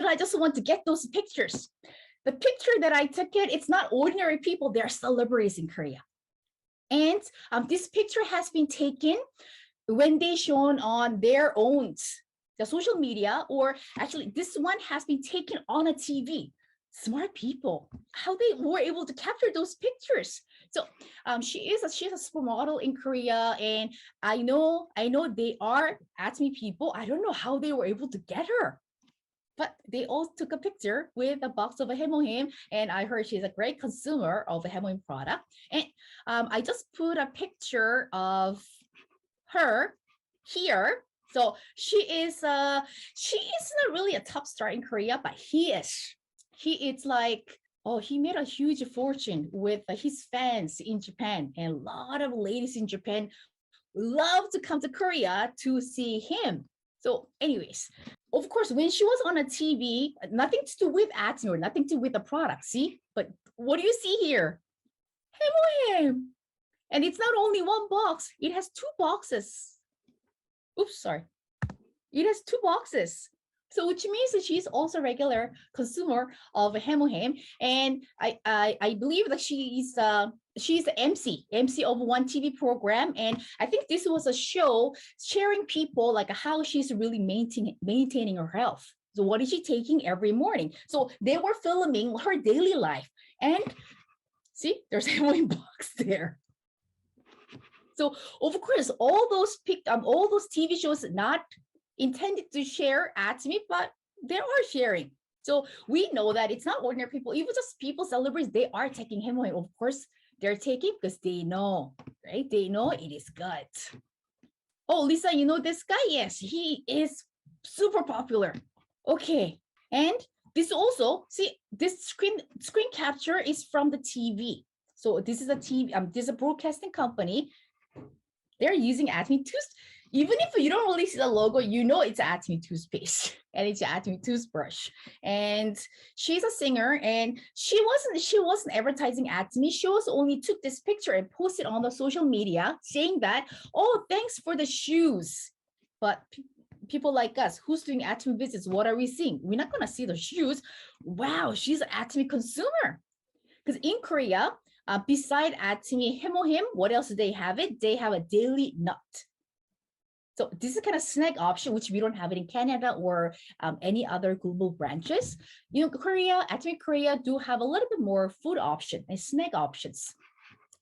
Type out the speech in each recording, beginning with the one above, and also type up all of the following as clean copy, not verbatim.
I just want to get those pictures. The picture that I took it's not ordinary people, they're celebrities in Korea. And this picture has been taken when they shown on their own the social media, or actually this one has been taken on a TV. Smart people, how they were able to capture those pictures. So she's a supermodel in Korea, and I know they are Atomy people. I don't know how they were able to get her, but they all took a picture with a box of a Hemohim, and I heard she's a great consumer of a Hemohim product. And I just put a picture of her here. So she is not really a top star in Korea, but he is. It's like, oh, he made a huge fortune with his fans in Japan, and a lot of ladies in Japan love to come to Korea to see him. So anyways, of course, when she was on a TV, nothing to do with Atomy or nothing to do with the product, see? But what do you see here? Hemohim. And it's not only one box, it has two boxes. Oops, sorry. It has two boxes. So which means that she's also a regular consumer of Hemohim. And I believe that she's the MC of one TV program. And I think this was a show sharing people like how she's really maintaining her health. So what is she taking every morning? So they were filming her daily life. And see, there's a Hemohim box there. So of course, all those TV shows not intended to share Atomy, but they are sharing. So we know that it's not ordinary people, even just people, celebrities, they are taking Hemohim. Of course, they're taking because they know, right? They know it is good. Oh, Lisa, you know this guy? Yes, he is super popular. Okay, and this also, see, this screen capture is from the TV. So this is a TV, this is a broadcasting company. They're using Atomy toothpaste. Even if you don't really see the logo, you know it's Atomy toothpaste and it's Atomy toothbrush. And she's a singer, and she wasn't advertising Atomy. She was only took this picture and posted on the social media saying that, oh, thanks for the shoes. But people like us, who's doing Atomy visits, what are we seeing? We're not gonna see the shoes. Wow, she's an Atomy consumer. Because in Korea, beside Atomy Hemohim, what else do they have it? They have a daily nut. So this is kind of snack option, which we don't have it in Canada or any other global branches. You know, Korea, Atomy Korea do have a little bit more food option and snack options.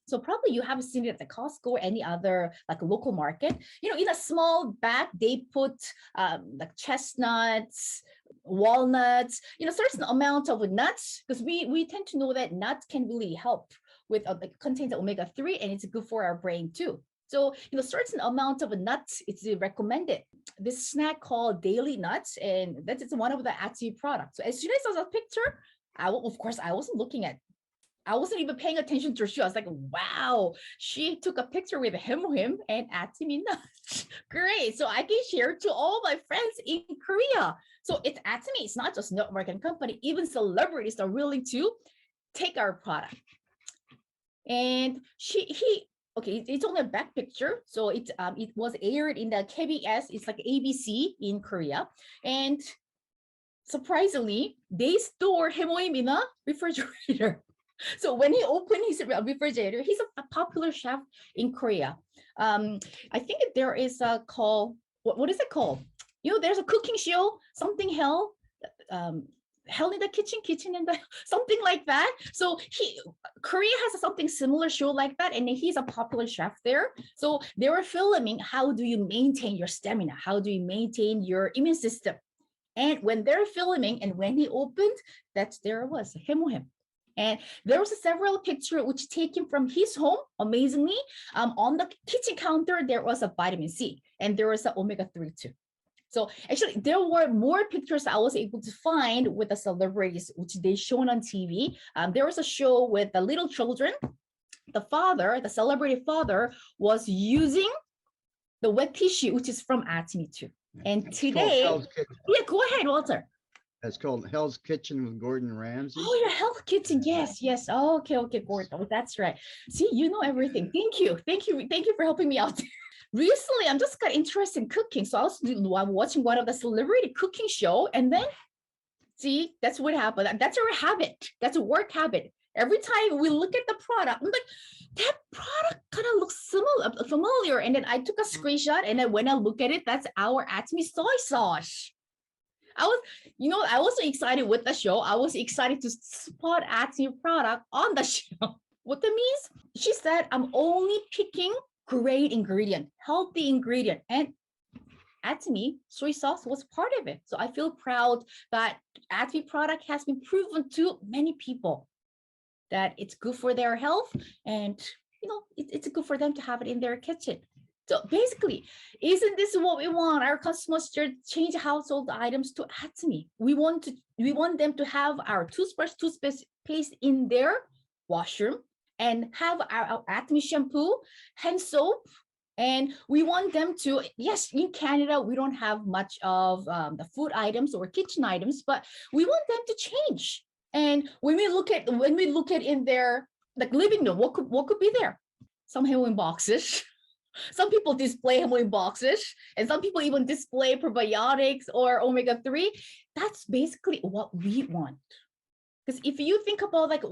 So probably you haven't seen it at the Costco or any other like local market. You know, in a small bag, they put like chestnuts, walnuts, you know, certain amount of nuts, because we tend to know that nuts can really help with contains omega-3, and it's good for our brain too. So, you know, certain amount of nuts, it's recommended. This snack called Daily Nuts, and that is one of the Atomy products. So as soon as I saw the picture, of course, I wasn't even paying attention to her shoe. I was like, wow, she took a picture with Hemohim and Atomy nuts. Great. So I can share to all my friends in Korea. So it's Atomy. It's not just an American company. Even celebrities are willing to take our product. And okay, it's only a back picture. So it was aired in the KBS. It's like ABC in Korea. And surprisingly, they store Hemohim in a refrigerator. So when he opened his refrigerator, he's a popular chef in Korea. I think there is a call, what is it called? You know, there's a cooking show, something Hell in the kitchen and something like that. So Korea has something similar show like that, and he's a popular chef there. So they were filming, how do you maintain your stamina? How do you maintain your immune system? And when they're filming and when he opened, there was Hemohim. And there was several pictures which taken from his home. Amazingly, on the kitchen counter, there was a vitamin C, and there was an omega-3 too. So actually, there were more pictures I was able to find with the celebrities, which they shown on TV. There was a show with the little children. The celebrity father, was using the wet tissue, which is from Atomy too. And today, yeah, go ahead, Walter. That's called Hell's Kitchen with Gordon Ramsay. Oh, your Hell's Kitchen. Yes. Oh, okay, Gordon. Oh, that's right. See, you know everything. Thank you for helping me out. Recently, I'm just got interested in cooking. So I was watching one of the celebrity cooking show, and then See, that's what happened. That's our habit. That's a work habit. Every time we look at the product, I'm like, that product kind of looks similar, familiar. And then I took a screenshot, and then when I look at it, that's our Atomy soy sauce. I was, I was so excited with the show. I was excited to spot Atomy product on the show. What that means? She said, I'm only picking great ingredient, healthy ingredient, and Atomy soy sauce was part of it. So I feel proud that Atomy product has been proven to many people that it's good for their health, and it's good for them to have it in their kitchen. So basically, isn't this what we want? Our customers to change household items to Atomy. We want them to have our toothpaste in their washroom, and have our Atomy shampoo, hand soap. And we want them to, yes, in Canada, we don't have much of the food items or kitchen items, but we want them to change. And when we look at in their like living room, what could be there? Some Himalayan boxes. Some people display Himalayan boxes, and some people even display probiotics or omega-3. That's basically what we want. Because if you think about like,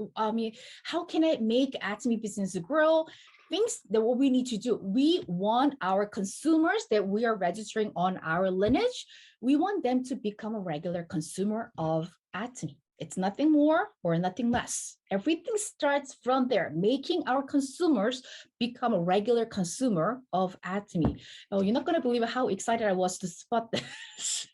how can I make Atomy business grow? Things that what we need to do, we want our consumers that we are registering on our lineage, we want them to become a regular consumer of Atomy. It's nothing more or nothing less. Everything starts from there, making our consumers become a regular consumer of Atomy. Oh, you're not going to believe how excited I was to spot this.